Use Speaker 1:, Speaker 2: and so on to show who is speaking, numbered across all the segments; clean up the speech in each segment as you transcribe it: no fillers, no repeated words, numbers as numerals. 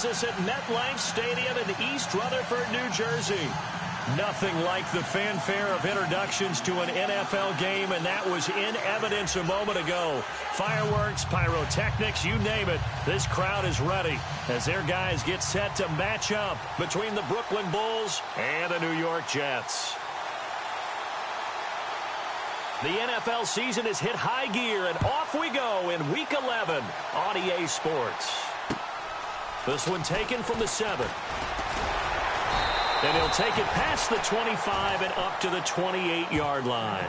Speaker 1: joins us at MetLife Stadium in East Rutherford, New Jersey. Nothing like the fanfare of introductions to an NFL game, and that was in evidence a moment ago. Fireworks, pyrotechnics, you name it. This crowd is ready as their guys get set to match up between the Brooklyn Bulls and the New York Jets. The NFL season has hit high gear, and off we go in Week 11 on EA Sports. This one taken from the 7. And he'll take it past the 25 and up to the 28-yard line.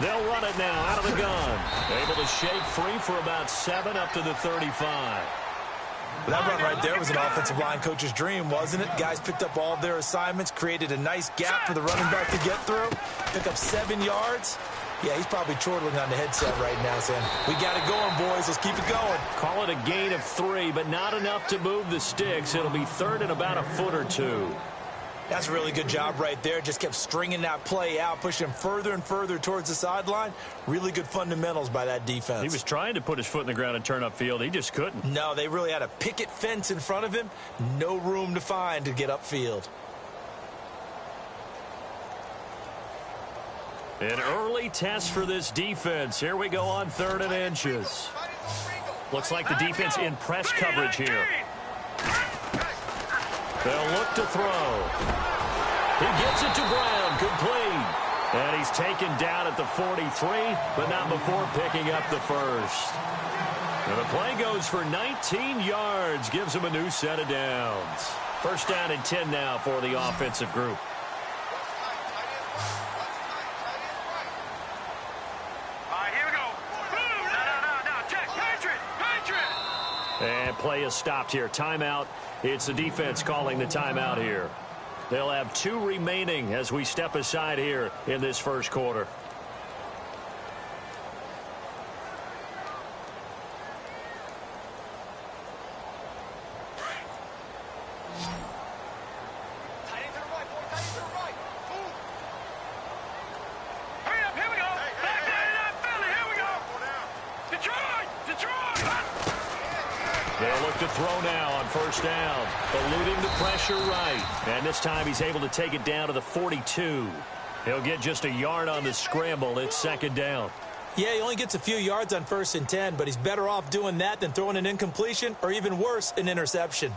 Speaker 1: They'll run it now out of the gun. Able to shake free for about 7 up to the 35.
Speaker 2: That run right there was an offensive line coach's dream, wasn't it? Guys picked up all of their assignments, created a nice gap for the running back to get through, pick up 7 yards. Yeah, he's probably chortling on the headset right now saying, we got it going, boys. Let's keep it going.
Speaker 1: Call it a gain of 3, but not enough to move the sticks. It'll be third and about a foot or 2.
Speaker 2: That's a really good job right there. Just kept stringing that play out, pushing him further and further towards the sideline. Really good fundamentals by that defense.
Speaker 1: He was trying to put his foot in the ground and turn upfield. He just couldn't.
Speaker 2: No, they really had a picket fence in front of him. No room to find to get upfield.
Speaker 1: An early test for this defense. Here we go on 3rd and inches. Looks like the defense in press coverage here. They'll look to throw. He gets it to Brown, complete. And he's taken down at the 43, but not before picking up the first. And the play goes for 19 yards, gives him a new set of downs. First down and 10 now for the offensive group. And play is stopped here. Timeout. It's the defense calling the timeout here. They'll have 2 remaining as we step aside here in this first quarter. They'll look to throw now on first down. Eluding the pressure right. And this time he's able to take it down to the 42. He'll get just a yard on the scramble. It's second down.
Speaker 2: Yeah, he only gets a few yards on 1st and 10, but he's better off doing that than throwing an incompletion or even worse, an interception.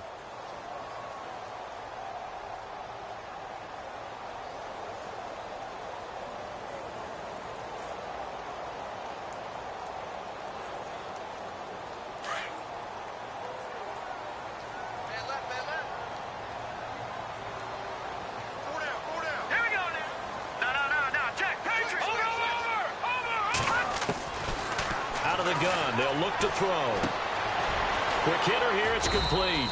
Speaker 1: They'll look to throw. Quick hitter here. It's complete.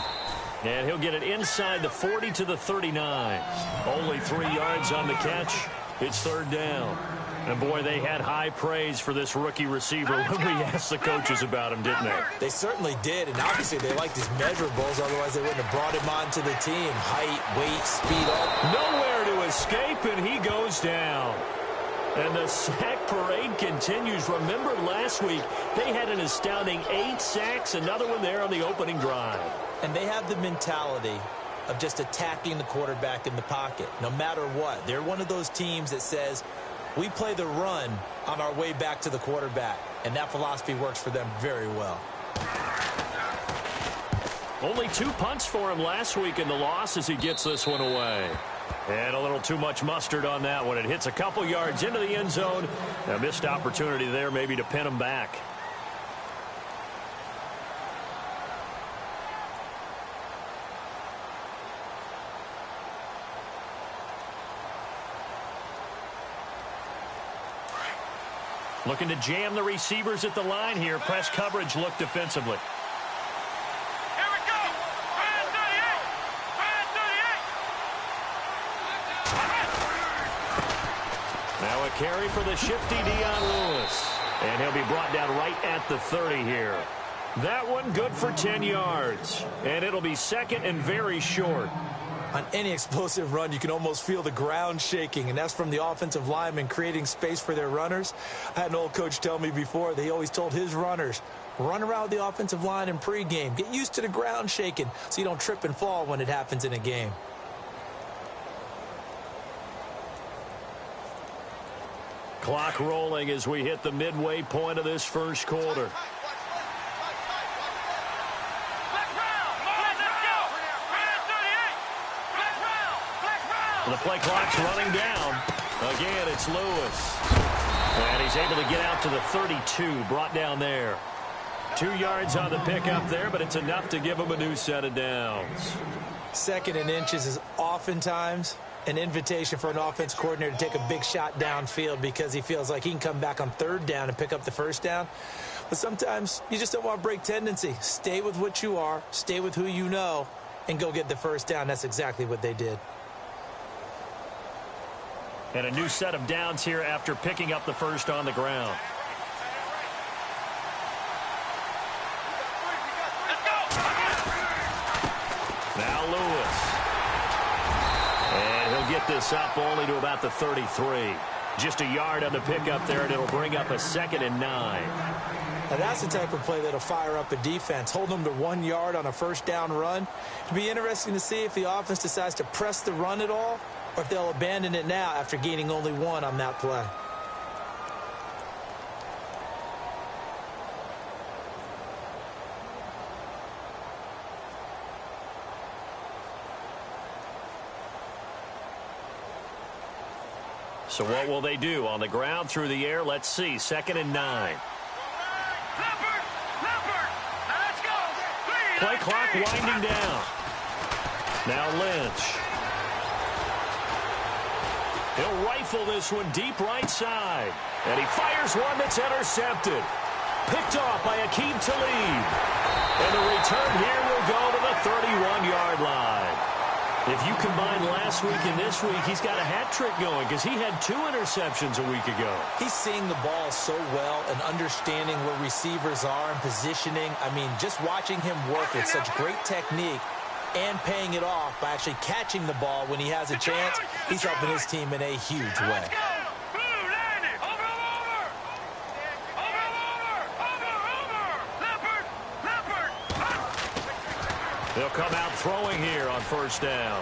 Speaker 1: And he'll get it inside the 40 to the 39. Only 3 yards on the catch. It's third down. And, boy, they had high praise for this rookie receiver when we asked the coaches about him, didn't they?
Speaker 2: They certainly did, and obviously they liked his measurables. Otherwise, they wouldn't have brought him onto the team. Height, weight, speed up.
Speaker 1: Nowhere to escape, and he goes down. And the sack parade continues. Remember last week, they had an astounding 8 sacks, another one there on the opening drive.
Speaker 2: And they have the mentality of just attacking the quarterback in the pocket, no matter what. They're one of those teams that says, we play the run on our way back to the quarterback. And that philosophy works for them very well.
Speaker 1: Only 2 punts for him last week in the loss as he gets this one away. And a little too much mustard on that one. It hits a couple yards into the end zone. A missed opportunity there maybe to pin him back. Looking to jam the receivers at the line here. Press coverage look defensively.
Speaker 3: Here we go. Brand 38. Brand 38.
Speaker 1: Now a carry for the shifty Dion Lewis. And he'll be brought down right at the 30 here. That one good for 10 yards. And it'll be second and very short.
Speaker 2: On any explosive run, you can almost feel the ground shaking, and that's from the offensive linemen creating space for their runners. I had an old coach tell me before, they always told his runners, run around the offensive line in pregame. Get used to the ground shaking so you don't trip and fall when it happens in a game.
Speaker 1: Clock rolling as we hit the midway point of this first quarter. The play clock's running down. Again, it's Lewis. And he's able to get out to the 32, brought down there. 2 yards on the pickup there, but it's enough to give him a new set of downs.
Speaker 2: Second and inches is oftentimes an invitation for an offense coordinator to take a big shot downfield because he feels like he can come back on third down and pick up the first down. But sometimes you just don't want to break tendency. Stay with what you are, stay with who you know, and go get the first down. That's exactly what they did.
Speaker 1: And a new set of downs here after picking up the first on the ground. Now Lewis. And he'll get this up only to about the 33. Just a yard on the pickup there, and it'll bring up a 2nd and 9.
Speaker 2: Now that's the type of play that'll fire up a defense. Hold them to 1 yard on a first down run. It'll be interesting to see if the offense decides to press the run at all, or if they'll abandon it now after gaining only 1 on that play.
Speaker 1: So what will they do? On the ground, through the air, let's see. 2nd and 9. Play clock winding down. Now Lynch. He'll rifle this one deep right side. And he fires one that's intercepted. Picked off by Aqib Talib. And the return here will go to the 31-yard line. If you combine last week and this week, he's got a hat trick going because he had 2 interceptions a week ago.
Speaker 2: He's seeing the ball so well and understanding where receivers are and positioning. I mean, just watching him work with such great technique and paying it off by actually catching the ball when he has a chance, he's helping his team in a huge way.
Speaker 1: They'll come out throwing here on first down.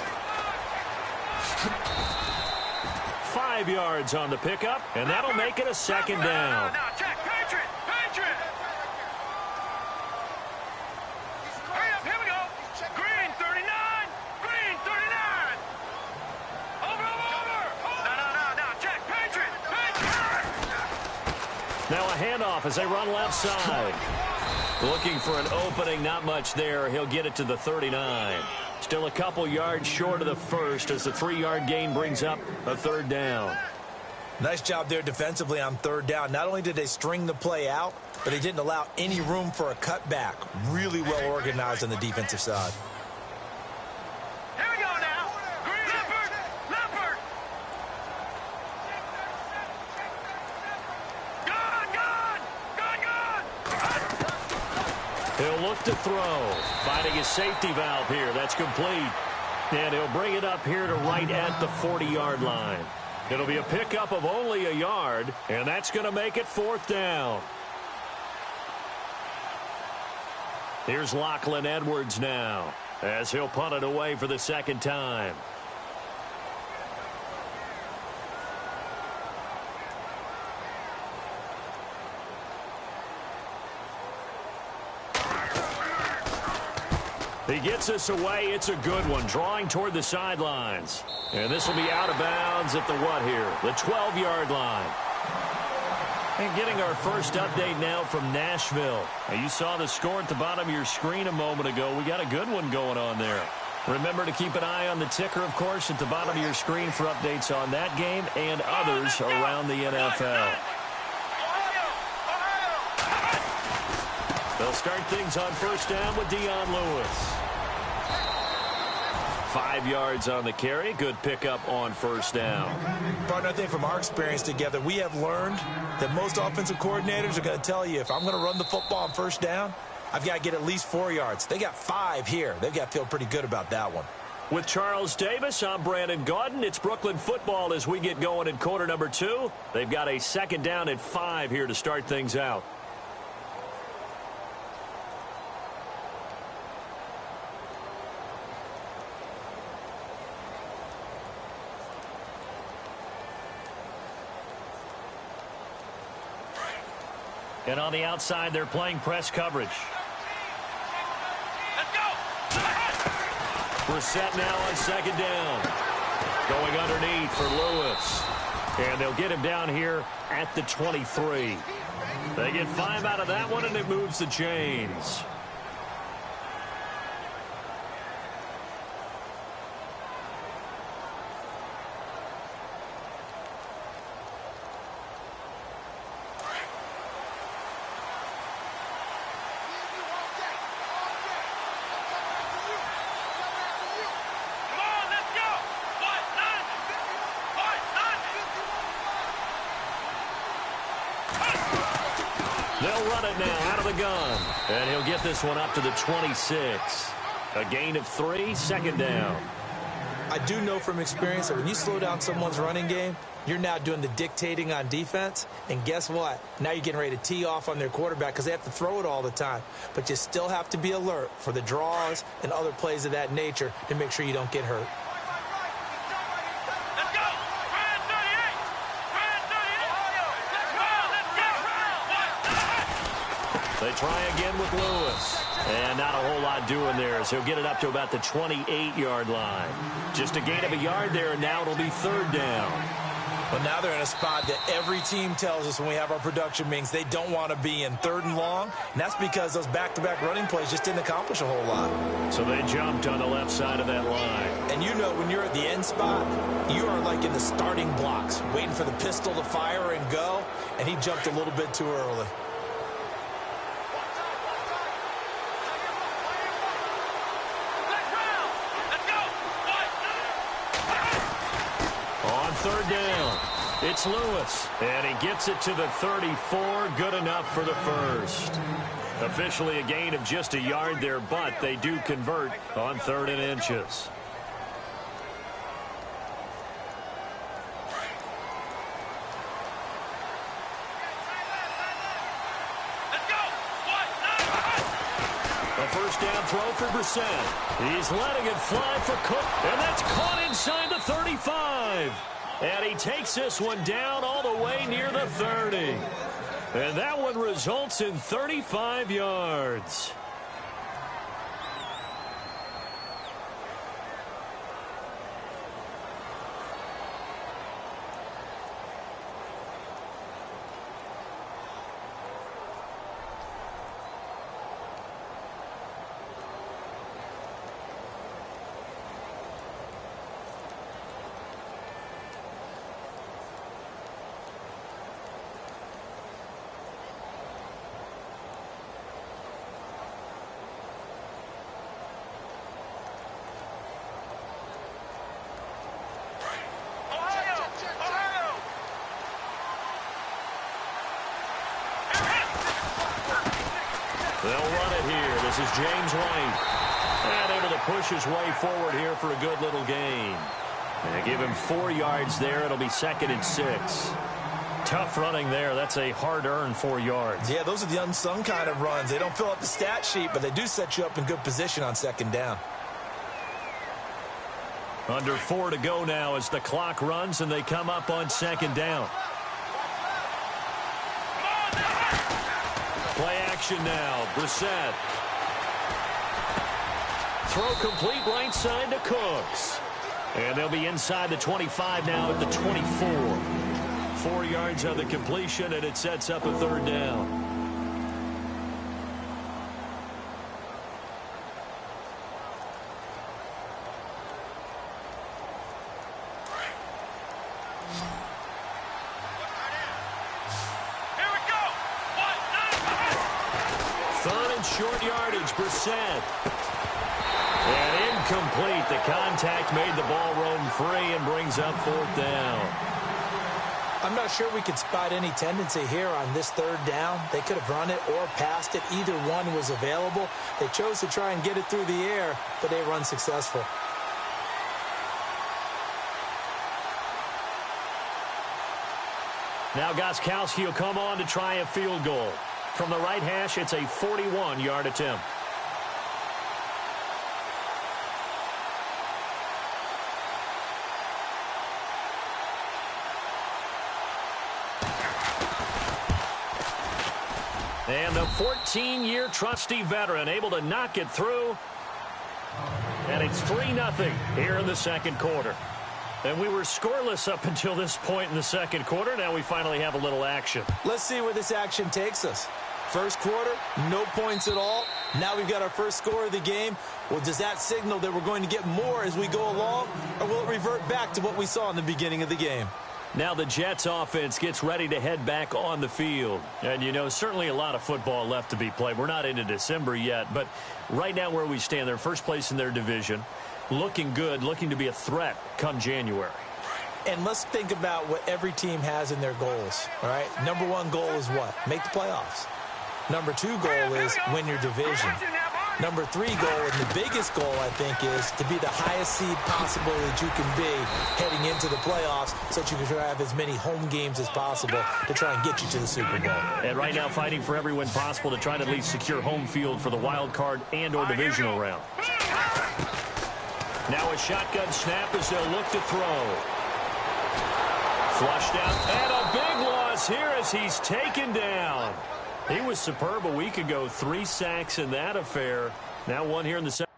Speaker 1: 5 yards on the pickup, and that'll make it a 2nd down.
Speaker 3: Now, check, Patriot. Hurry up, here we go. Green, 39. Green, 39. Over. No, check, Patriot.
Speaker 1: Now a handoff as they run left side. Looking for an opening, not much there. He'll get it to the 39. Still a couple yards short of the first as the 3-yard gain brings up a 3rd down.
Speaker 2: Nice job there defensively on 3rd down. Not only did they string the play out, but they didn't allow any room for a cutback. Really well organized on the defensive side.
Speaker 3: Here we go now. Green, Leopard. Gone.
Speaker 1: He'll look to throw. Finding his safety valve here. That's complete. And he'll bring it up here to right at the 40-yard line. It'll be a pickup of only a yard, and that's going to make it 4th down. Here's Lachlan Edwards now as he'll punt it away for the 2nd time. He gets us away. It's a good one, drawing toward the sidelines. And this will be out of bounds at the what here? The 12-yard line. And getting our first update now from Nashville. Now, you saw the score at the bottom of your screen a moment ago. We got a good one going on there. Remember to keep an eye on the ticker, of course, at the bottom of your screen for updates on that game and others around the NFL. They'll start things on first down with Dion Lewis. 5 yards on the carry. Good pickup on first down.
Speaker 2: Partner, I think from our experience together, we have learned that most offensive coordinators are going to tell you, if I'm going to run the football on first down, I've got to get at least 4 yards. They got 5 here. They've got to feel pretty good about that one.
Speaker 1: With Charles Davis, I'm Brandon Gaudin. It's Brooklyn football as we get going in quarter number 2. They've got a 2nd down and 5 here to start things out. And on the outside, they're playing press coverage.
Speaker 3: Let's go.
Speaker 1: Brissett now on 2nd down. Going underneath for Lewis. And they'll get him down here at the 23. They get 5 out of that one, and it moves the chains. They'll run it now out of the gun. And he'll get this one up to the 26. A gain of 3, 2nd down.
Speaker 2: I do know from experience that when you slow down someone's running game, you're now doing the dictating on defense. And guess what? Now you're getting ready to tee off on their quarterback because they have to throw it all the time. But you still have to be alert for the draws and other plays of that nature to make sure you don't get hurt.
Speaker 1: They try again with Lewis. And not a whole lot doing there as he'll get it up to about the 28-yard line. Just a gain of a yard there, and now it'll be 3rd down.
Speaker 2: But now they're in a spot that every team tells us when we have our production meetings they don't want to be in, 3rd and long. And that's because those back-to-back running plays just didn't accomplish a whole lot.
Speaker 1: So they jumped on the left side of that line.
Speaker 2: And you know when you're at the end spot, you are like in the starting blocks, waiting for the pistol to fire and go. And he jumped a little bit too early.
Speaker 1: On 3rd down, it's Lewis, and he gets it to the 34, good enough for the first. Officially a gain of just a yard there, but they do convert on 3rd and inches. A first down throw for Brissett. He's letting it fly for Cook, and that's caught inside the 35. And he takes this one down all the way near the 30. And that one results in 35 yards. They'll run it here. This is James White. And able to push his way forward here for a good little gain. And they give him 4 yards there. It'll be 2nd and 6. Tough running there. That's a hard-earned 4 yards.
Speaker 2: Yeah, those are the unsung kind of runs. They don't fill up the stat sheet, but they do set you up in good position on 2nd down.
Speaker 1: Under 4 to go now as the clock runs, and they come up on 2nd down. Play action now. Brissett. Throw complete right side to Cooks. And they'll be inside the 25 now at the 24. 4 yards on the completion, and it sets up a 3rd down. Short yardage, Brissett. And in Incomplete. The contact made the ball roam free and brings up 4th down.
Speaker 2: I'm not sure we could spot any tendency here on this 3rd down. They could have run it or passed it. Either one was available. They chose to try and get it through the air, but they were unsuccessful.
Speaker 1: Now Gostkowski will come on to try a field goal. From the right hash, it's a 41-yard attempt. And the 14-year trusty veteran able to knock it through. And it's 3-0 here in the 2nd quarter. And we were scoreless up until this point in the 2nd quarter. Now we finally have a little action.
Speaker 2: Let's see where this action takes us. 1st quarter, no points at all. Now we've got our first score of the game. Well, does that signal that we're going to get more as we go along? Or will it revert back to what we saw in the beginning of the game?
Speaker 1: Now the Jets offense gets ready to head back on the field. And, you know, certainly a lot of football left to be played. We're not into December yet, but right now where we stand, they're first place in their division. Looking good, looking to be a threat come January.
Speaker 2: And let's think about what every team has in their goals, all right? Number 1 goal is what? Make the playoffs. Number 2 goal is win your division. Number 3 goal, and the biggest goal, I think, is to be the highest seed possible that you can be heading into the playoffs so that you can have as many home games as possible to try and get you to the Super Bowl.
Speaker 1: And right now fighting for every win possible to try to at least secure home field for the wild card and or divisional round. Now a shotgun snap as they'll look to throw. Flushed out, and a big loss here as he's taken down. He was superb a week ago. 3 sacks in that affair. Now 1 here in the second.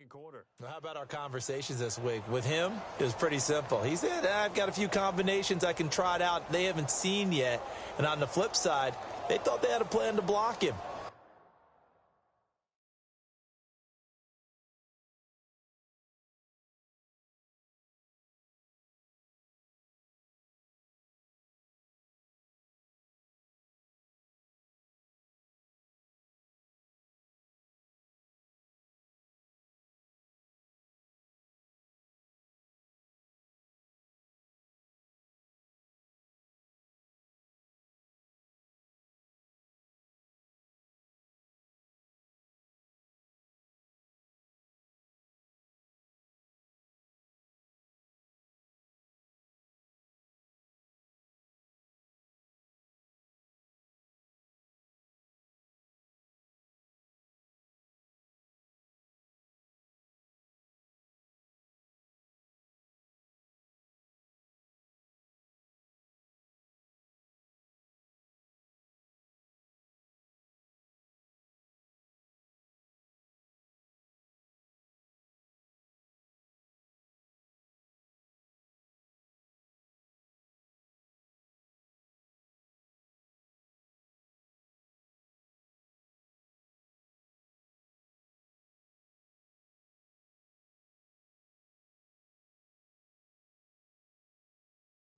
Speaker 1: Quarter.
Speaker 2: How about our conversations this week? With him, it was pretty simple. He said, I've got a few combinations I can try it out they haven't seen yet. And on the flip side, they thought they had a plan to block him.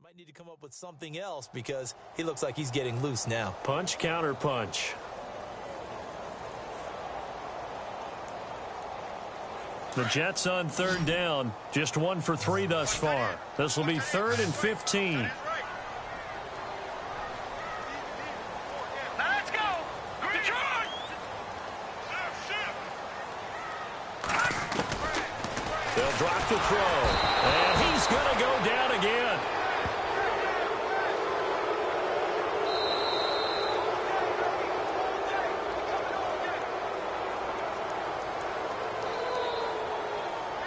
Speaker 2: Might need to come up with something else because he looks like he's getting loose now.
Speaker 1: Punch, counter punch. The Jets on third down, just 1 for 3 thus far. This will be 3rd and 15.
Speaker 3: Now let's go! Detroit!
Speaker 1: They'll drop the throw, and he's going to go down again.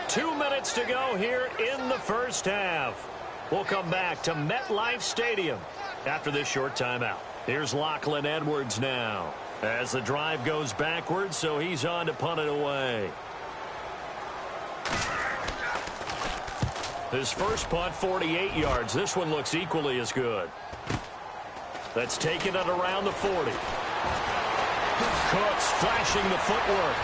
Speaker 1: Two minutes to go here in the first half. We'll come back to MetLife Stadium after this short timeout. Here's Lachlan Edwards now as the drive goes backwards, so he's on to punt it away. His first punt, 48 yards. This one looks equally as good. That's taken it around the 40. Cooks flashing the footwork.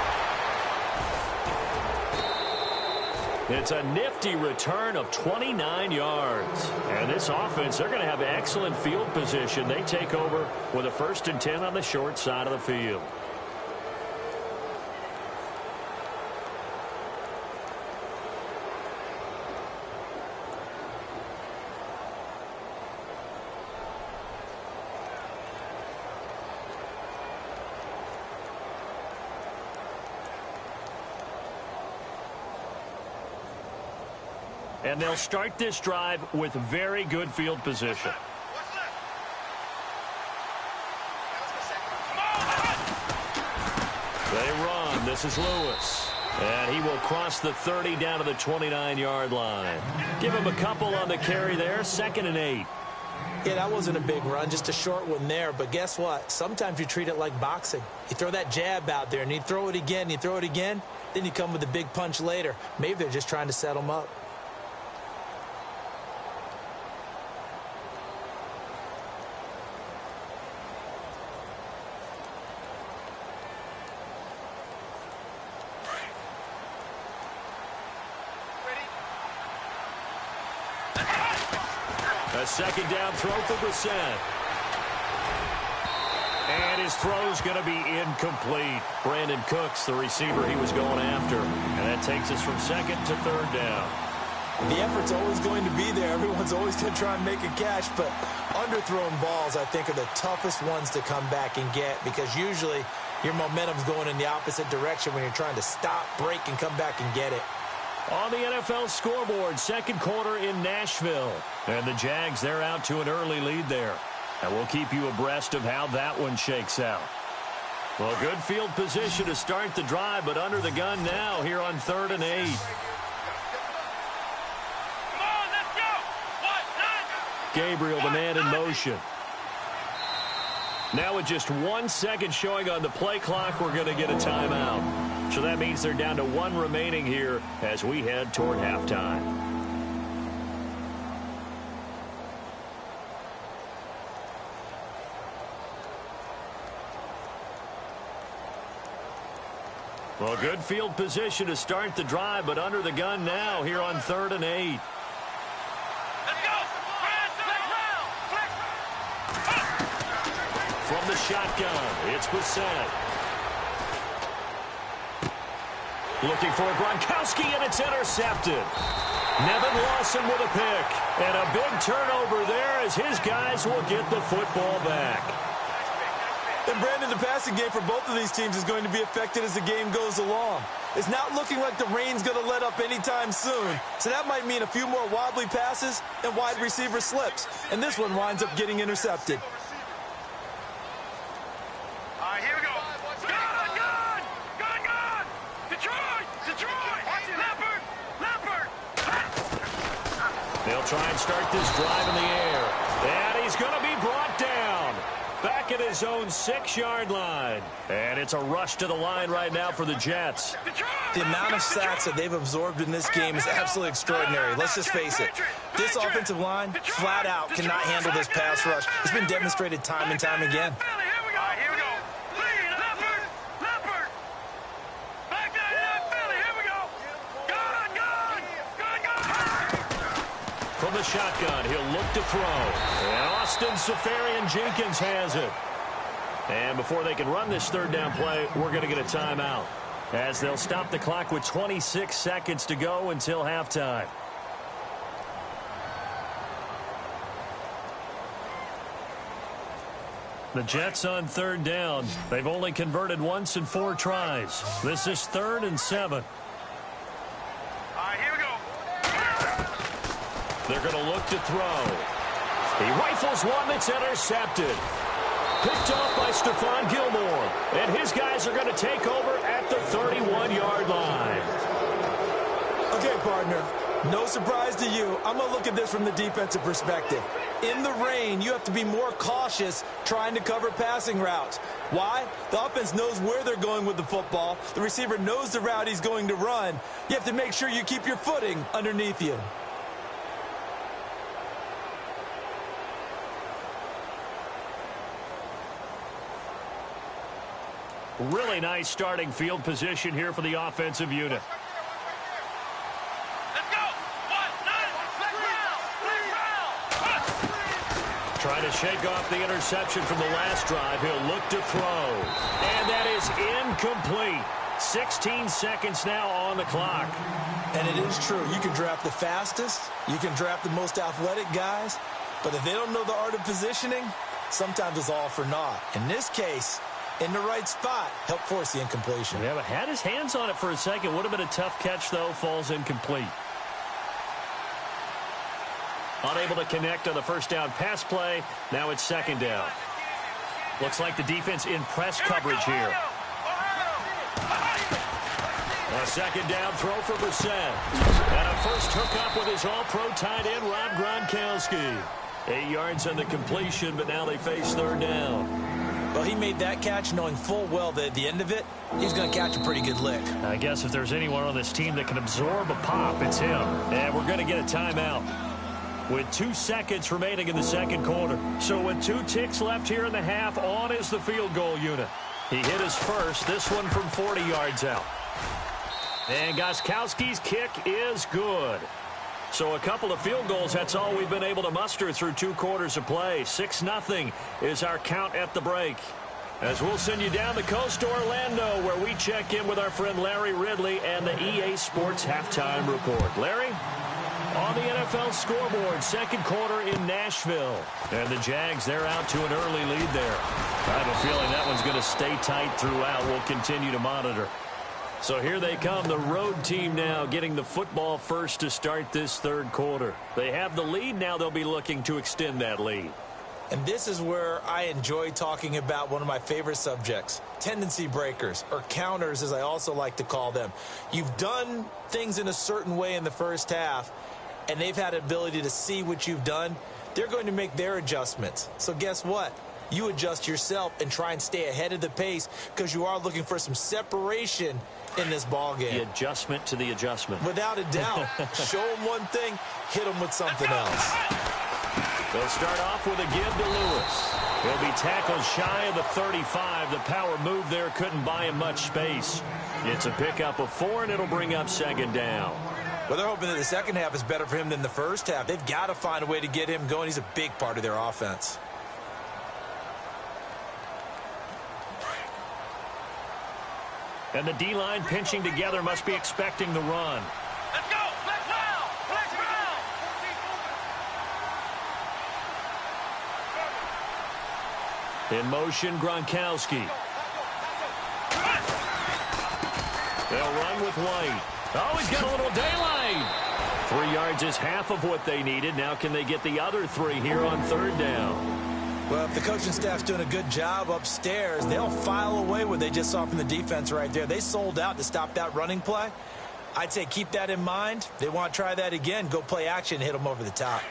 Speaker 1: It's a nifty return of 29 yards. And this offense, they're going to have excellent field position. They take over with a 1st and 10 on the short side of the field. And they'll start this drive with very good field position. They run. This is Lewis. And he will cross the 30 down to the 29-yard line. Give him a couple on the carry there. 2nd and 8.
Speaker 2: Yeah, that wasn't a big run, just a short one there. But guess what? Sometimes you treat it like boxing. You throw that jab out there, and you throw it again, then you come with a big punch later. Maybe they're just trying to set him up.
Speaker 1: A 2nd down throw for Brissett. And his throw's going to be incomplete. Brandon Cooks, the receiver he was going after. And that takes us from 2nd to 3rd down.
Speaker 2: The effort's always going to be there. Everyone's always going to try and make a catch, but underthrown balls, I think, are the toughest ones to come back and get because usually your momentum's going in the opposite direction when you're trying to stop, break, and come back and get it.
Speaker 1: On the NFL scoreboard, 2nd quarter in Nashville. And the Jags, they're out to an early lead there. And we'll keep you abreast of how that one shakes out. Well, good field position to start the drive, but under the gun now here on 3rd and 8.
Speaker 3: Come on, let's go!
Speaker 1: Gabriel, the man in motion. Now with just 1 second showing on the play clock, we're going to get a timeout. So that means they're down to 1 remaining here as we head toward halftime. Well, good field position to start the drive, but under the gun now here on 3rd and 8.
Speaker 3: Let's go!
Speaker 1: From the shotgun, it's Brissett. Looking for Gronkowski, and it's intercepted. Nevin Lawson with a pick. And a big turnover there as his guys will get the football back.
Speaker 2: And Brandon, the passing game for both of these teams is going to be affected as the game goes along. It's not looking like the rain's going to let up anytime soon. So that might mean a few more wobbly passes and wide receiver slips. And this one winds up getting intercepted.
Speaker 3: All right, here we go. Gun! Detroit! Leopard!
Speaker 1: They'll try and start this drive in the air. And he's going to be brought down. Back at his own 6-yard line. And it's a rush to the line right now for the Jets.
Speaker 2: The amount of sacks that they've absorbed in this game is absolutely extraordinary. Let's just face it. This offensive line, flat out, cannot handle this pass rush. It's been demonstrated time and time again.
Speaker 3: Here we go. Leopard! Back down, Philly, here we go. Gun!
Speaker 1: from the shotgun. He'll look to throw. And Austin Seferian-Jenkins has it. And before they can run this third down play, we're going to get a timeout, as they'll stop the clock with 26 seconds to go until halftime. The Jets on third down. They've only converted once in 4 tries. This is 3rd and 7.
Speaker 3: All right, here we go.
Speaker 1: They're going to look to throw. He rifles one that's intercepted. Picked off by Stephon Gilmore. And his guys are going to take over at the 31-yard line.
Speaker 2: Okay, partner. No surprise to you. I'm going to look at this from the defensive perspective. In the rain, you have to be more cautious trying to cover passing routes. Why? The offense knows where they're going with the football. The receiver knows the route he's going to run. You have to make sure you keep your footing underneath you.
Speaker 1: Really nice starting field position here for the offensive unit. Trying to shake off the interception from the last drive. He'll look to throw. And that is incomplete. 16 seconds now on the clock.
Speaker 2: And it is true. You can draft the fastest. You can draft the most athletic guys. But if they don't know the art of positioning, sometimes it's all for naught. In this case, in the right spot, help force the incompletion.
Speaker 1: Yeah, but had his hands on it for a second. Would have been a tough catch, though. Falls incomplete. Unable to connect on the first down pass play. Now it's 2nd down. Looks like the defense in press coverage here. A 2nd down throw for Brissett. And a first hookup with his all-pro tight end, Rob Gronkowski. 8 yards on the completion, but now they face 3rd down.
Speaker 2: Well, he made that catch knowing full well that at the end of it, he's going to catch a pretty good lick.
Speaker 1: I guess if there's anyone on this team that can absorb a pop, it's him. And we're going to get a timeout with 2 seconds remaining in the 2nd quarter. So with 2 ticks left here in the half, on is the field goal unit. He hit his first, this one from 40 yards out. And Gostkowski's kick is good. So a couple of field goals, that's all we've been able to muster through 2 quarters of play. 6-0 is our count at the break. As we'll send you down the coast to Orlando, where we check in with our friend Larry Ridley and the EA Sports Halftime Report. Larry? On the NFL scoreboard, 2nd quarter in Nashville. And the Jags, they're out to an early lead there. I have a feeling that one's going to stay tight throughout. We'll continue to monitor. So here they come, the road team now getting the football first to start this 3rd quarter. They have the lead now. They'll be looking to extend that lead.
Speaker 2: And this is where I enjoy talking about one of my favorite subjects, tendency breakers, or counters as I also like to call them. You've done things in a certain way in the first half, and they've had an ability to see what you've done. They're going to make their adjustments. So guess what? You adjust yourself and try and stay ahead of the pace because you are looking for some separation in this ball game.
Speaker 1: The adjustment to the adjustment.
Speaker 2: Without a doubt. Show them one thing, hit them with something else.
Speaker 1: They'll start off with a give to Lewis. He'll be tackled shy of the 35. The power move there couldn't buy him much space. It's a pickup of 4, and it'll bring up 2nd down.
Speaker 2: Well, they're hoping that the second half is better for him than the first half. They've got to find a way to get him going. He's a big part of their offense.
Speaker 1: And the D-line pinching together must be expecting the run.
Speaker 3: Let's go. Let's round. Let's round.
Speaker 1: In motion, Gronkowski. They'll run with White. Oh, he's got a little daylight. 3 yards is half of what they needed. Now can they get the other 3 here on 3rd down?
Speaker 2: Well, if the coaching staff's doing a good job upstairs, they'll file away what they just saw from the defense right there. They sold out to stop that running play. I'd say keep that in mind. They want to try that again. Go play action and hit them over the top.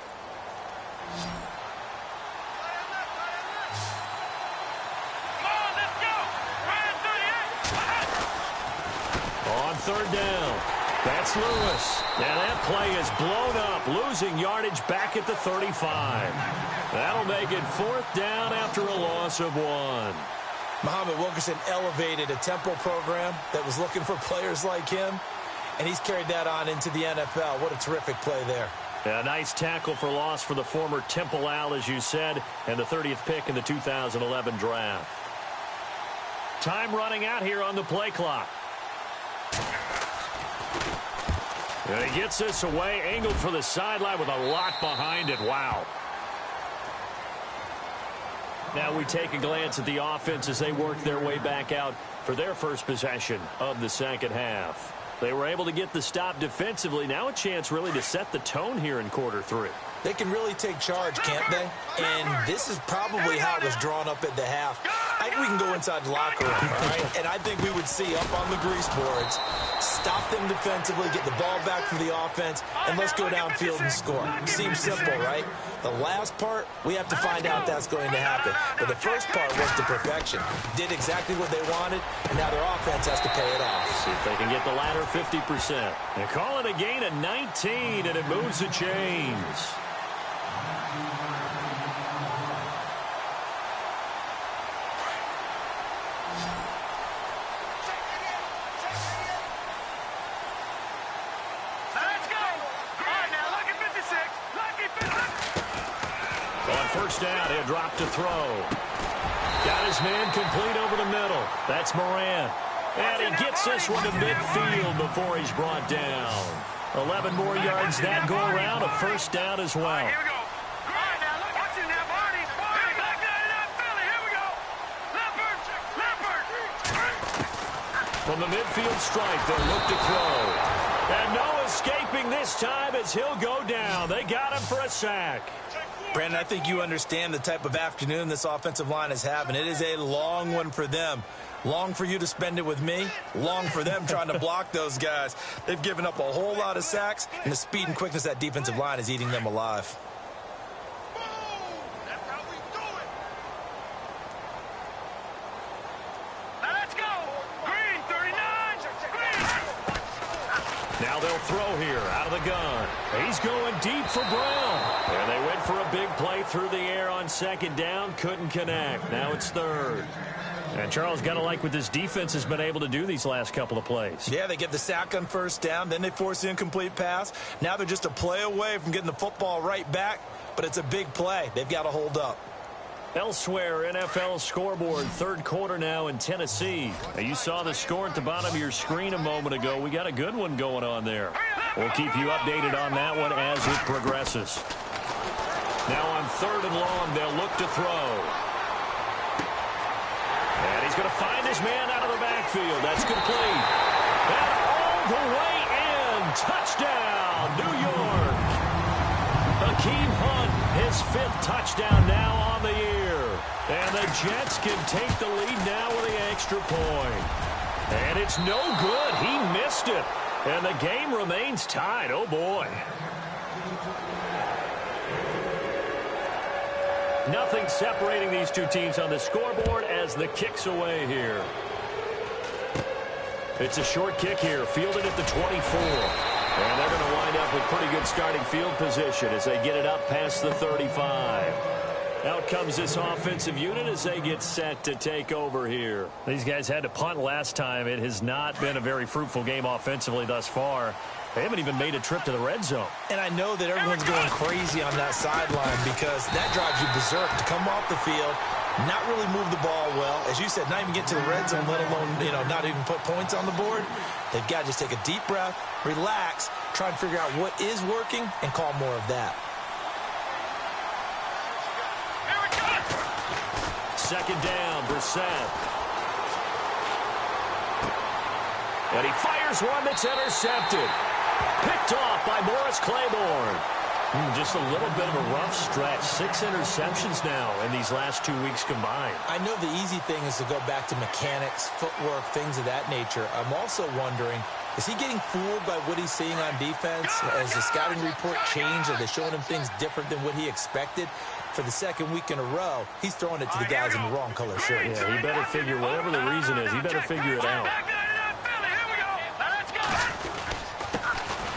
Speaker 1: On 3rd down, that's Lewis. Now that play is blown up, losing yardage back at the 35. That'll make it 4th down after a loss of 1.
Speaker 2: Muhammad Wilkerson elevated a tempo program that was looking for players like him, and he's carried that on into the NFL. What a terrific play there.
Speaker 1: A nice tackle for loss for the former Temple Owl, as you said, and the 30th pick in the 2011 draft. Time running out here on the play clock. And he gets this away, angled for the sideline with a lot behind it. Wow. Now we take a glance at the offense as they work their way back out for their first possession of the second half. They were able to get the stop defensively. Now a chance really to set the tone here in quarter three.
Speaker 2: They can really take charge, can't they? And this is probably how it was drawn up at the half. I think we can go inside the locker room, all right? And I think we would see up on the grease boards, stop them defensively, get the ball back for the offense, and let's go downfield and score. Seems simple, right? The last part, we have to find out that's going to happen. But the first part was to perfection. Did exactly what they wanted, and now their offense has to pay it off.
Speaker 1: See if they can get the latter 50%. They call it a gain of 19, and it moves the chains. First down, he'll drop to throw. Got his man complete over the middle. That's Moran. And he gets this one to midfield before he's brought down. 11 more yards that go around, a first down as well.
Speaker 3: Here we go. All right, now, look. Watch it now, Barney. Back that Philly. Here we go. Leopard.
Speaker 1: From the midfield stripe, they'll look to throw. And no escaping this time as he'll go down. They got him for a sack.
Speaker 2: Brandon, I think you understand the type of afternoon this offensive line is having. It is a long one for them. Long for you to spend it with me. Long for them trying to block those guys. They've given up a whole lot of sacks, and the speed and quickness of that defensive line is eating them alive.
Speaker 3: That's how we do it. Now let's go. Green, 39. Green.
Speaker 1: Now they'll throw here out of the gun. He's going deep for Brown. And they went for a big play through the air on second down. Couldn't connect. Now it's third. And Charles, got to like what this defense has been able to do these last couple of plays.
Speaker 2: Yeah, they get the sack on first down. Then they force the incomplete pass. Now they're just a play away from getting the football right back. But it's a big play. They've got to hold up.
Speaker 1: Elsewhere, NFL scoreboard, third quarter now in Tennessee. Now, you saw the score at the bottom of your screen a moment ago. We got a good one going on there. We'll keep you updated on that one as it progresses. Now on third and long, they'll look to throw. And he's going to find his man out of the backfield. That's complete. And all the way in. Touchdown, New York. Hakeem Hunt, his fifth touchdown now on the year. And the Jets can take the lead now with the extra point. And it's no good. He missed it. And the game remains tied. Oh, boy. Nothing separating these two teams on the scoreboard as the kick's away here. It's a short kick here, fielded at the 24. And they're going to wind up with pretty good starting field position as they get it up past the 35. Out comes this offensive unit as they get set to take over here. These guys had to punt last time. It has not been a very fruitful game offensively thus far. They haven't even made a trip to the red zone.
Speaker 2: And I know that everyone's going crazy on that sideline because that drives you berserk to come off the field, not really move the ball well. As you said, not even get to the red zone, let alone, not even put points on the board. They've got to just take a deep breath, relax, try and figure out what is working, and call more of that.
Speaker 1: Second down, Brissett. And he fires one that's intercepted. Picked off by Morris Claiborne. Just a little bit of a rough stretch. 6 interceptions now in these last 2 weeks combined.
Speaker 2: I know the easy thing is to go back to mechanics, footwork, things of that nature. I'm also wondering, is he getting fooled by what he's seeing on defense? Has the scouting report changed? Are they showing him things different than what he expected? For the second week in a row, he's throwing it to the guys in the wrong color shirts.
Speaker 1: Yeah, he better figure, whatever the reason is, he better figure it out.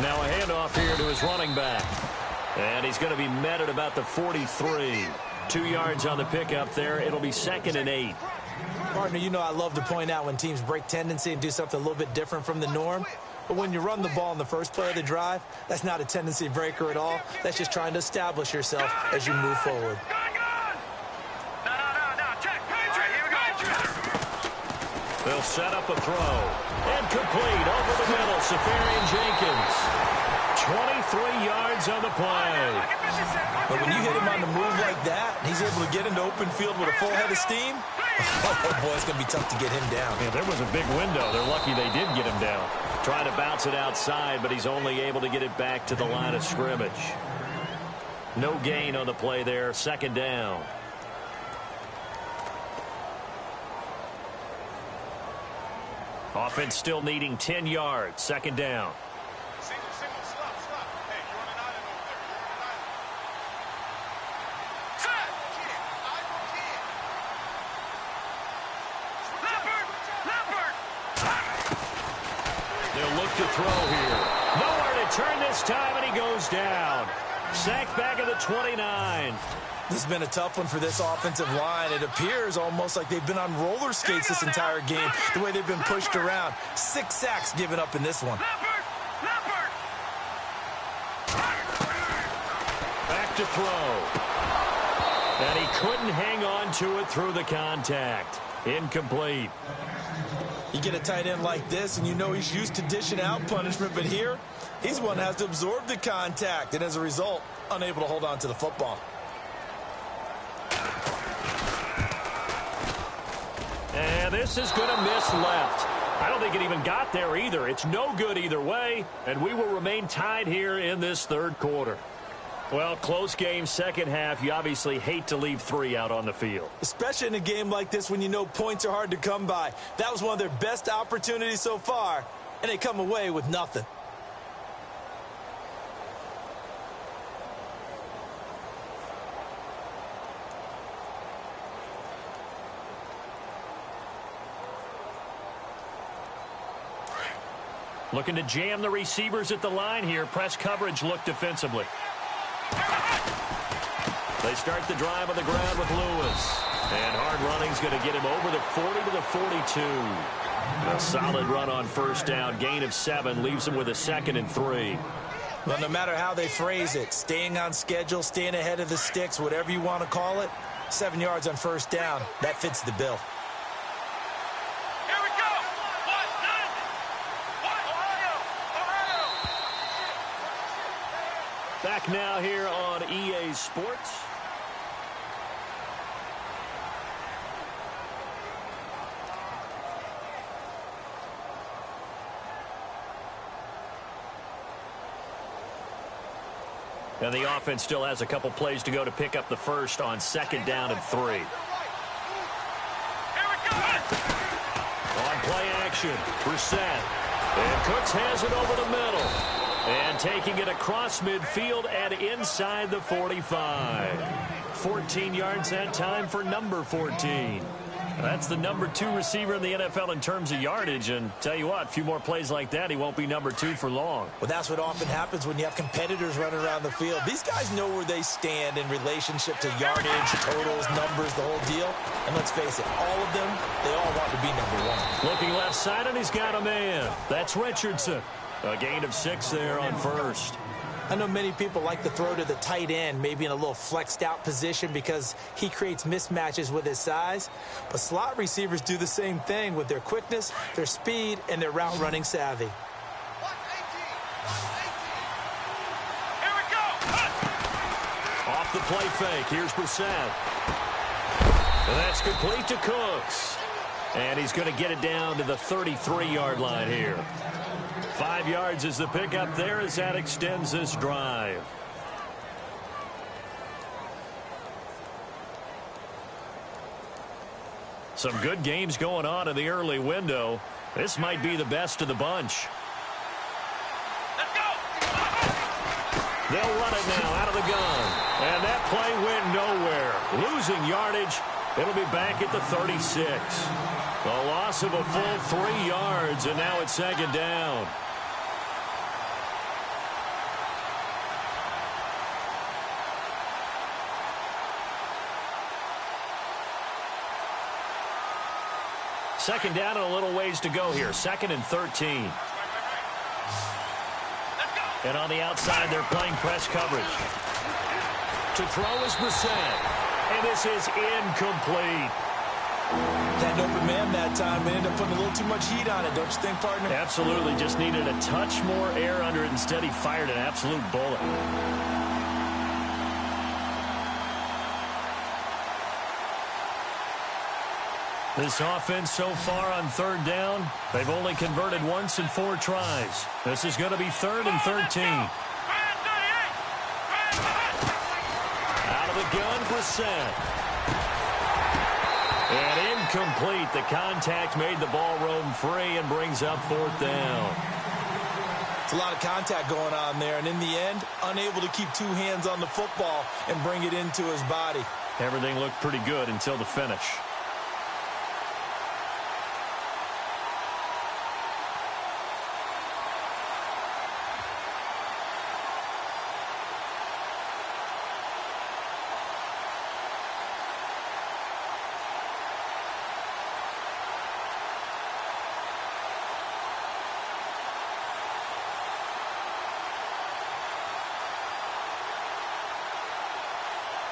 Speaker 1: Now a handoff here to his running back. And he's going to be met at about the 43. 2 yards on the pickup there. It'll be 2nd and 8.
Speaker 2: Partner, I love to point out when teams break tendency and do something a little bit different from the norm. But when you run the ball in the first play of the drive, that's not a tendency breaker at all. That's just trying to establish yourself as you move forward.
Speaker 1: They'll set up a throw. And complete over the middle. Safarian Jenkins. 23 yards on the play.
Speaker 2: But when you hit him on the move like that, and he's able to get into open field with a full head of steam, oh boy, it's going to be tough to get him down.
Speaker 1: Yeah, there was a big window. They're lucky they did get him down. Trying to bounce it outside, but he's only able to get it back to the line of scrimmage. No gain on the play there. Second down. Offense still needing 10 yards. Second down.
Speaker 3: Single, stop. Hey, you're on an island over there. Set!
Speaker 1: They'll look to throw here. Nowhere to turn this time, and he goes down. Sacked back at the 29.
Speaker 2: This has been a tough one for this offensive line. It appears almost like they've been on roller skates this entire game, the way they've been pushed around. 6 sacks given up in this one.
Speaker 1: Back to throw. And he couldn't hang on to it through the contact. Incomplete.
Speaker 2: You get a tight end like this, and you know he's used to dishing out punishment, but here, he's the one that has to absorb the contact, and as a result, unable to hold on to the football.
Speaker 1: And this is going to miss left. I don't think it even got there either. It's no good either way, and we will remain tied here in this third quarter. Well, close game, second half. You obviously hate to leave 3 out on the field.
Speaker 2: Especially in a game like this when you know points are hard to come by. That was one of their best opportunities so far, and they come away with nothing.
Speaker 1: Looking to jam the receivers at the line here. Press coverage look defensively. They start the drive on the ground with Lewis. And hard running's going to get him over the 40 to the 42. A solid run on first down. Gain of 7 leaves him with a 2nd and 3.
Speaker 2: Well, no matter how they phrase it, staying on schedule, staying ahead of the sticks, whatever you want to call it, 7 yards on first down, that fits the bill.
Speaker 1: Back now here on EA Sports. And the offense still has a couple plays to go to pick up the first on 2nd down and 3. On play action, Brissett. And Cooks has it over the middle. And taking it across midfield and inside the 45. 14 yards that time for number 14. That's the number 2 receiver in the NFL in terms of yardage. And tell you what, a few more plays like that, he won't be number 2 for long.
Speaker 2: Well, that's what often happens when you have competitors running around the field. These guys know where they stand in relationship to yardage, totals, numbers, the whole deal. And let's face it, all of them, they all want to be number 1.
Speaker 1: Looking left side, and he's got a man. That's Richardson. A gain of 6 there on first.
Speaker 2: I know many people like to throw to the tight end, maybe in a little flexed out position because he creates mismatches with his size. But slot receivers do the same thing with their quickness, their speed, and their route running savvy.
Speaker 3: Here we go.
Speaker 1: Off the play fake, here's Brissett. And that's complete to Cooks. And he's going to get it down to the 33-yard line here. 5 yards is the pickup there as that extends this drive. Some good games going on in the early window. This might be the best of the bunch.
Speaker 3: Let's go.
Speaker 1: They'll run it now out of the gun. And that play went nowhere. Losing yardage. It'll be back at the 36. A loss of a full 3 yards, and now it's 2nd down. Second down and a little ways to go here. 2nd and 13. And on the outside, they're playing press coverage. To throw is Brissett. And this is incomplete.
Speaker 2: Had an open man that time. They ended up putting a little too much heat on it, don't you think, partner?
Speaker 1: Absolutely. Just needed a touch more air under it. Instead, he fired an absolute bullet. This offense so far on third down, they've only converted once in 4 tries. This is going to be 3rd and 13. Out of the gun, Brissett. And incomplete. The contact made the ball roam free and brings up 4th down.
Speaker 2: It's a lot of contact going on there, and in the end, unable to keep 2 hands on the football and bring it into his body.
Speaker 1: Everything looked pretty good until the finish.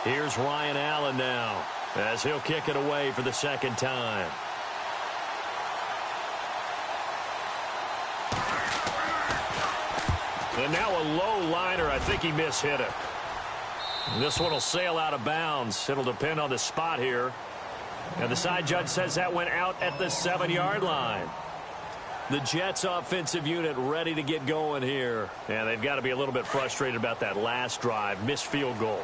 Speaker 1: Here's Ryan Allen now, as he'll kick it away for the 2nd time. And now a low liner. I think he mishit it. This one will sail out of bounds. It'll depend on the spot here. And the side judge says that went out at the 7-yard line. The Jets offensive unit ready to get going here. And they've got to be a little bit frustrated about that last drive. Missed field goal.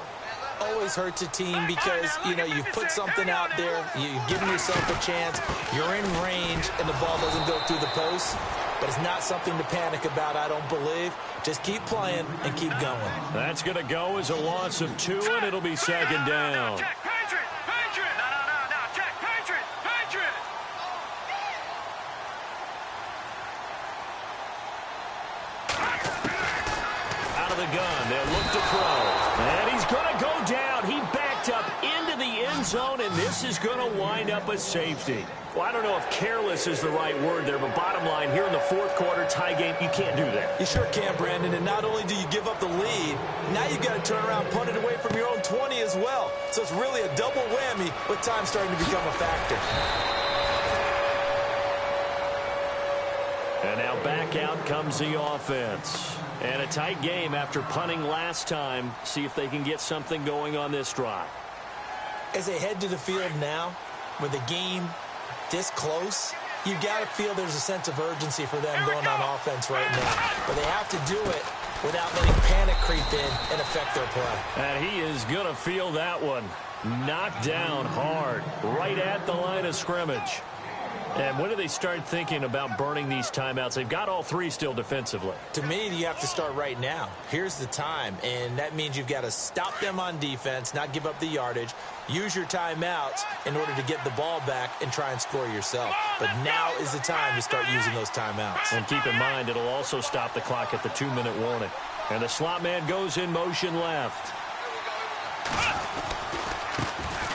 Speaker 2: Always hurts a team because, you know, you've put something out there, you've given yourself a chance, you're in range, and the ball doesn't go through the post. But it's not something to panic about, I don't believe. Just keep playing and keep going.
Speaker 1: That's going to go as a loss of 2, and it'll be 2nd down.
Speaker 3: Check, Patriot! Patriot! No, check, Patriot! Patriot!
Speaker 1: Out of the gun, they'll look to throw. And he's going to go down. He backed up into the end zone, and this is going to wind up a safety. Well, I don't know if careless is the right word there, but bottom line, here in the 4th quarter, tie game, you can't do that.
Speaker 2: You sure can, Brandon, and not only do you give up the lead, now you've got to turn around, punt it away from your own 20 as well. So it's really a double whammy with time starting to become a factor.
Speaker 1: And now back out comes the offense. And a tight game after punting last time. See if they can get something going on this drive.
Speaker 2: As they head to the field now, with the game this close, you've got to feel there's a sense of urgency for them going on offense right now. But they have to do it without letting panic creep in and affect their play.
Speaker 1: And he is going to feel that one. Knocked down hard, right at the line of scrimmage. And when do they start thinking about burning these timeouts? They've got all 3 still defensively.
Speaker 2: To me, you have to start right now. Here's the time, and that means you've got to stop them on defense, not give up the yardage, use your timeouts in order to get the ball back and try and score yourself. But now is the time to start using those timeouts.
Speaker 1: And keep in mind, it'll also stop the clock at the 2-minute warning. And the slot man goes in motion left.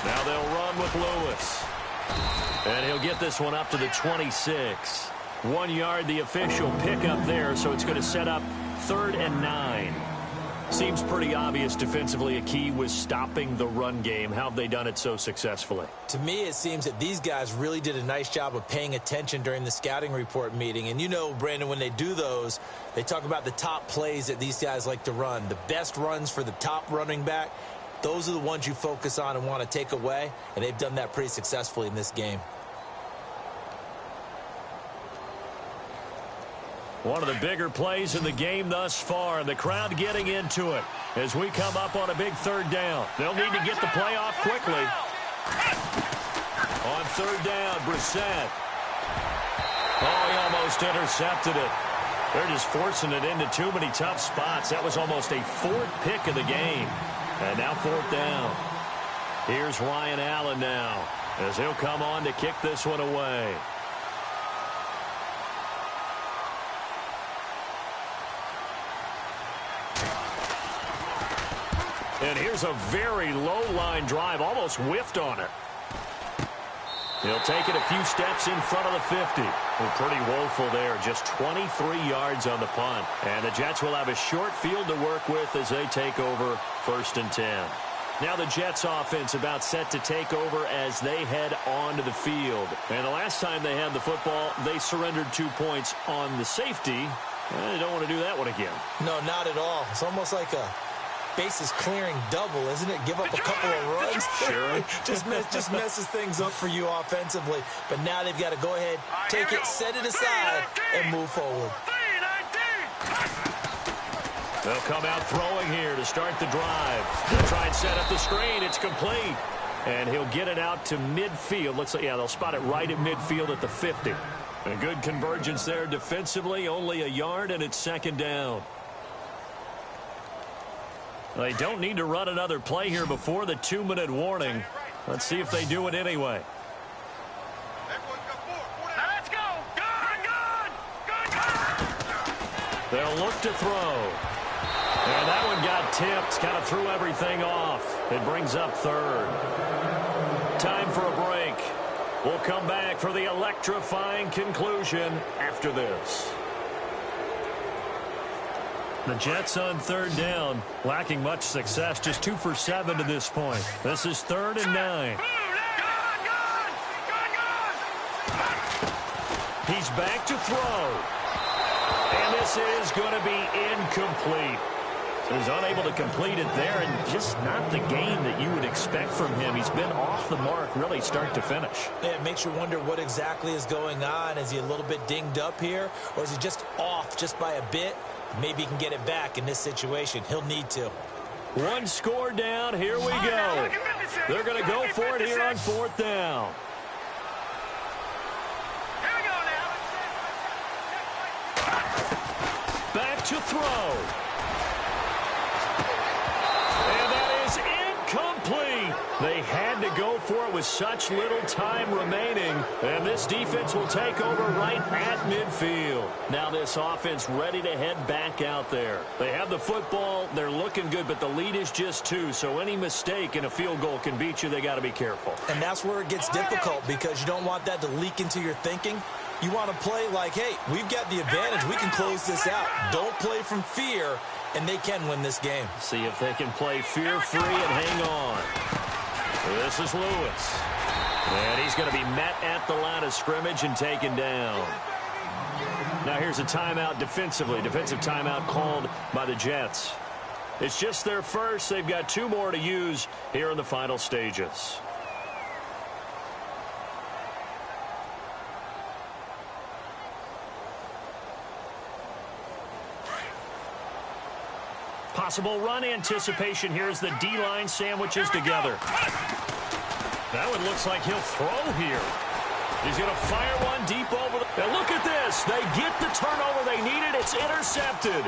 Speaker 1: Now they'll run with Lewis. And he'll get this one up to the 26. 1 yard, the official pickup there, so it's going to set up 3rd and 9. Seems pretty obvious defensively a key was stopping the run game. How have they done it so successfully?
Speaker 2: To me, it seems that these guys really did a nice job of paying attention during the scouting report meeting. And you know, Brandon, when they do those, they talk about the top plays that these guys like to run. The best runs for the top running back. Those are the ones you focus on and want to take away, and they've done that pretty successfully in this game.
Speaker 1: One of the bigger plays in the game thus far, and the crowd getting into it as we come up on a big 3rd down. They'll need to get the play off quickly. On 3rd down, Brissett. Oh, he almost intercepted it. They're just forcing it into too many tough spots. That was almost a 4th pick of the game. And now 4th down. Here's Ryan Allen now as he'll come on to kick this one away. And here's a very low line drive, almost whiffed on it. He'll take it a few steps in front of the 50. Well, pretty woeful there. Just 23 yards on the punt. And the Jets will have a short field to work with as they take over 1st and 10. Now the Jets offense about set to take over as they head onto the field. And the last time they had the football, they surrendered 2 points on the safety. They don't want to do that one again.
Speaker 2: No, not at all. It's almost like a bases clearing double, isn't it? Give up a couple of runs.
Speaker 1: Sure.
Speaker 2: just messes things up for you offensively. But now they've got to go ahead, take it, set it aside, and move forward.
Speaker 1: They'll come out throwing here to start the drive. They'll try and set up the screen. It's complete. And he'll get it out to midfield. Looks like, yeah, they'll spot it right at midfield at the 50. A good convergence there defensively. Only a yard, and it's 2nd down. They don't need to run another play here before the 2-minute warning. Let's see if they do it anyway.
Speaker 3: Now let's go. Good.
Speaker 1: They'll look to throw. And that one got tipped. Kind of threw everything off. It brings up 3rd. Time for a break. We'll come back for the electrifying conclusion after this. The Jets on 3rd down, lacking much success, just 2 for 7 to this point. This is 3rd and 9. He's back to throw. And this is going to be incomplete. He's unable to complete it there, and just not the game that you would expect from him. He's been off the mark really start to finish.
Speaker 2: Yeah, it makes you wonder what exactly is going on. Is he a little bit dinged up here, or is he just off just by a bit? Maybe he can get it back in this situation. He'll need to.
Speaker 1: 1 score down. Here we go. They're going to go for it here on 4th down.
Speaker 3: Here we go now.
Speaker 1: Back to throw. And that is incomplete. They had to go for it with such little time remaining. And this defense will take over right at midfield. Now this offense ready to head back out there. They have the football. They're looking good, but the lead is just 2. So any mistake in a field goal can beat you. They got to be careful.
Speaker 2: And that's where it gets difficult because you don't want that to leak into your thinking. You want to play like, hey, we've got the advantage. We can close this out. Don't play from fear, and they can win this game.
Speaker 1: See if they can play fear-free and hang on. This is Lewis. And he's going to be met at the line of scrimmage and taken down. Now here's a timeout defensively. Defensive timeout called by the Jets. It's just their first. They've got 2 more to use here in the final stages. Possible run anticipation here as the D-line sandwiches together. That one looks like he'll throw here. He's going to fire one deep over the... Now look at this. They get the turnover they needed. It's intercepted.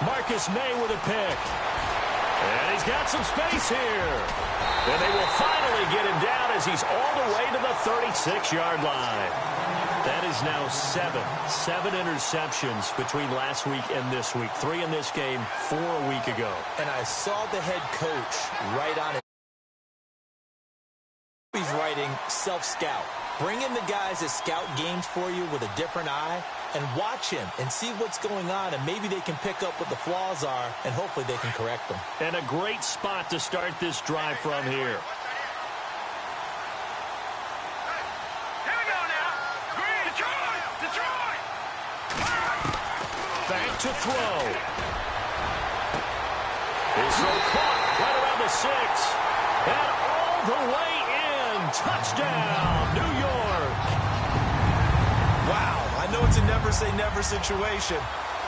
Speaker 1: Marcus May with a pick. And he's got some space here. And they will finally get him down as he's all the way to the 36-yard line. That is now 7 interceptions between last week and this week. 3 in this game, 4 a week ago.
Speaker 2: And I saw the head coach right on it. He's writing self-scout. Bring in the guys that scout games for you with a different eye and watch him and see what's going on, and maybe they can pick up what the flaws are, and hopefully they can correct them.
Speaker 1: And a great spot to start this drive from here. Back to throw. His throw caught right around the 6. And all the way in. Touchdown, New York.
Speaker 2: Wow, I know it's a never-say-never situation,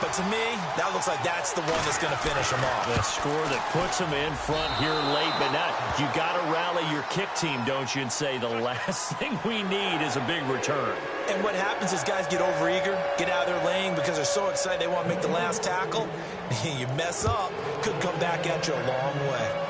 Speaker 2: but to me, that looks like that's the one that's going to finish them off.
Speaker 1: The score that puts them in front here late, but now you got to rally your kick team, don't you, and say the last thing we need is a big return.
Speaker 2: And what happens is guys get overeager, get out of their lane because they're so excited they want to make the last tackle. You mess up, could come back at you a long way.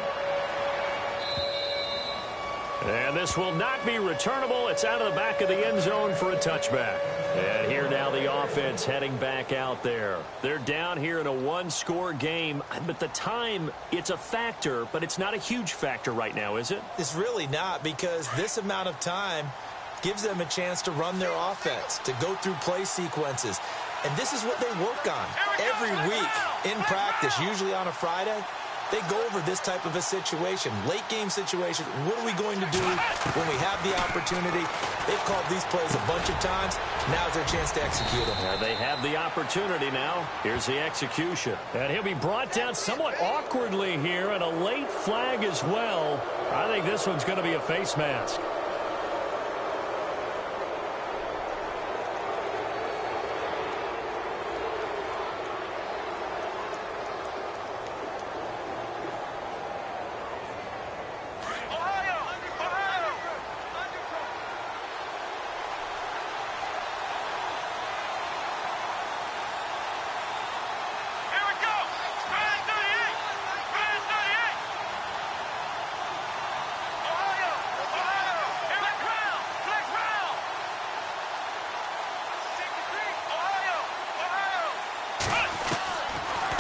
Speaker 1: And this will not be returnable. It's out of the back of the end zone for a touchback. And here now the offense heading back out there. They're down here in a 1-score game. But the time, it's a factor, but it's not a huge factor right now, is it?
Speaker 2: It's really not, because this amount of time, gives them a chance to run their offense, to go through play sequences. And this is what they work on every week in practice, usually on a Friday. They go over this type of a situation, late-game situation. What are we going to do when we have the opportunity? They've called these plays a bunch of times. Now's their chance to execute them.
Speaker 1: Yeah, they have the opportunity now. Here's the execution. And he'll be brought down somewhat awkwardly here, and a late flag as well. I think this one's going to be a face mask.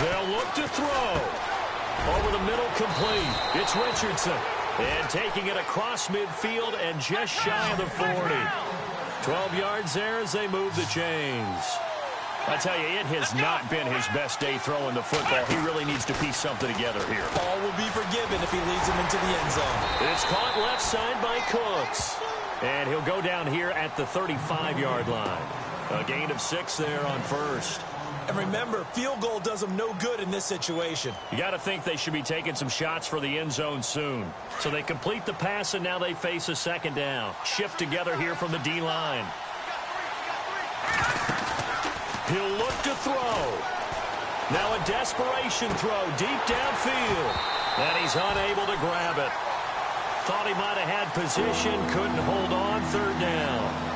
Speaker 1: They'll look to throw. Over the middle, complete. It's Richardson. And taking it across midfield and just shy of the 40. 12 yards there as they move the chains. I tell you, it has not been his best day throwing the football. He really needs to piece something together here.
Speaker 2: All will be forgiven if he leads them into the end zone.
Speaker 1: It's caught left side by Cooks. And he'll go down here at the 35-yard line. A gain of 6 there on first.
Speaker 2: And remember, field goal does them no good in this situation.
Speaker 1: You got to think they should be taking some shots for the end zone soon. So they complete the pass, and now they face a second down. Shift together here from the D-line. He'll look to throw. Now a desperation throw deep downfield. And he's unable to grab it. Thought he might have had position, couldn't hold on, third down.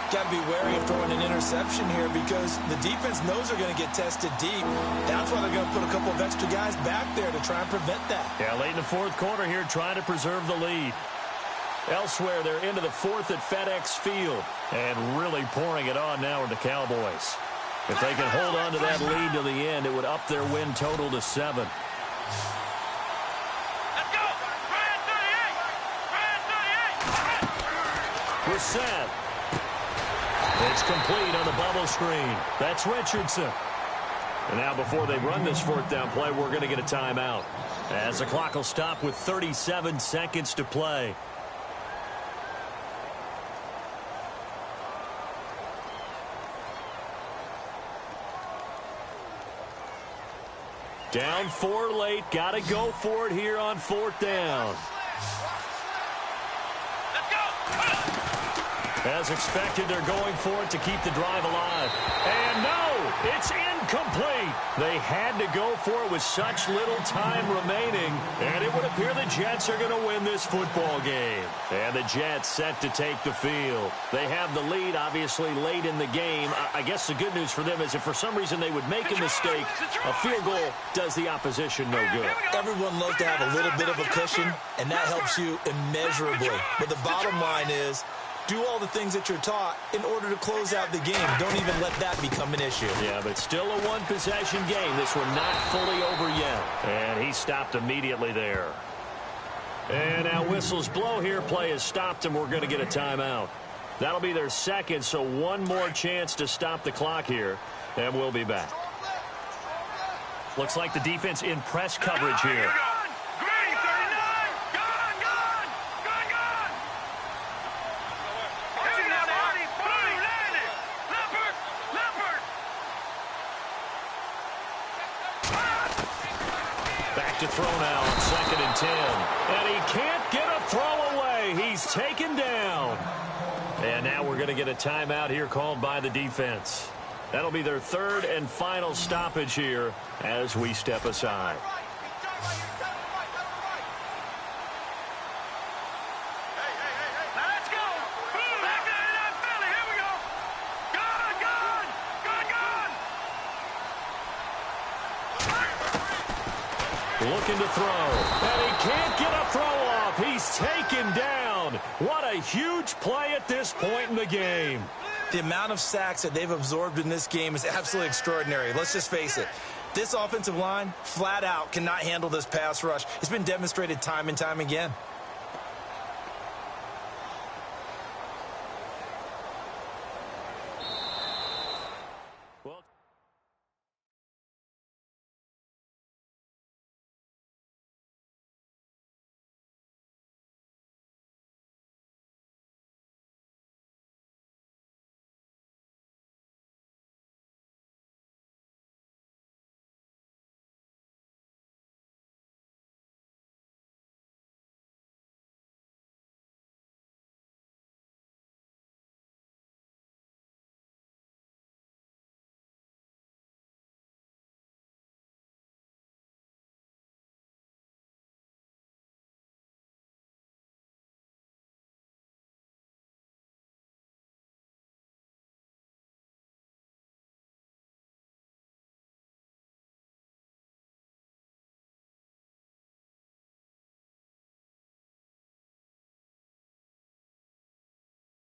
Speaker 2: Got to be wary of throwing an interception here because the defense knows they're going to get tested deep. That's why they're going to put a couple of extra guys back there to try and prevent that.
Speaker 1: Yeah, late in the fourth quarter here, trying to preserve the lead. Elsewhere, they're into the fourth at FedEx Field and really pouring it on now with the Cowboys. If they can hold on to that lead to the end, it would up their win total to 7.
Speaker 3: Let's go! Brand 38! Brand 38!
Speaker 1: We're set. It's complete on the bubble screen. That's Richardson. And now before they run this fourth down play, we're going to get a timeout, as the clock will stop with 37 seconds to play. Down 4 late. Got to go for it here on fourth down.
Speaker 3: Let's go!
Speaker 1: As expected, they're going for it to keep the drive alive. And no, it's incomplete. They had to go for it with such little time remaining. And it would appear the Jets are going to win this football game. And the Jets set to take the field. They have the lead, obviously, late in the game. I guess the good news for them is if for some reason they would make a mistake, a field goal does the opposition no good.
Speaker 2: Everyone loves to have a little bit of a cushion, and that helps you immeasurably. But the bottom line is, do all the things that you're taught in order to close out the game. Don't even let that become an issue.
Speaker 1: Yeah, but still a one-possession game. This one not fully over yet. And he stopped immediately there. And now whistles blow here. Play is stopped, and we're going to get a timeout. That'll be their second, so one more chance to stop the clock here, and we'll be back. Looks like the defense in press coverage here. To throw now on 2nd and 10. And he can't get a throw away. He's taken down. And now we're going to get a timeout here called by the defense. That'll be their third and final stoppage here as we step aside. Looking to throw, and he can't get a throw off. He's taken down. What a huge play at this point in the game.
Speaker 2: The amount of sacks that they've absorbed in this game is absolutely extraordinary. Let's just face it. This offensive line, flat out, cannot handle this pass rush. It's been demonstrated time and time again.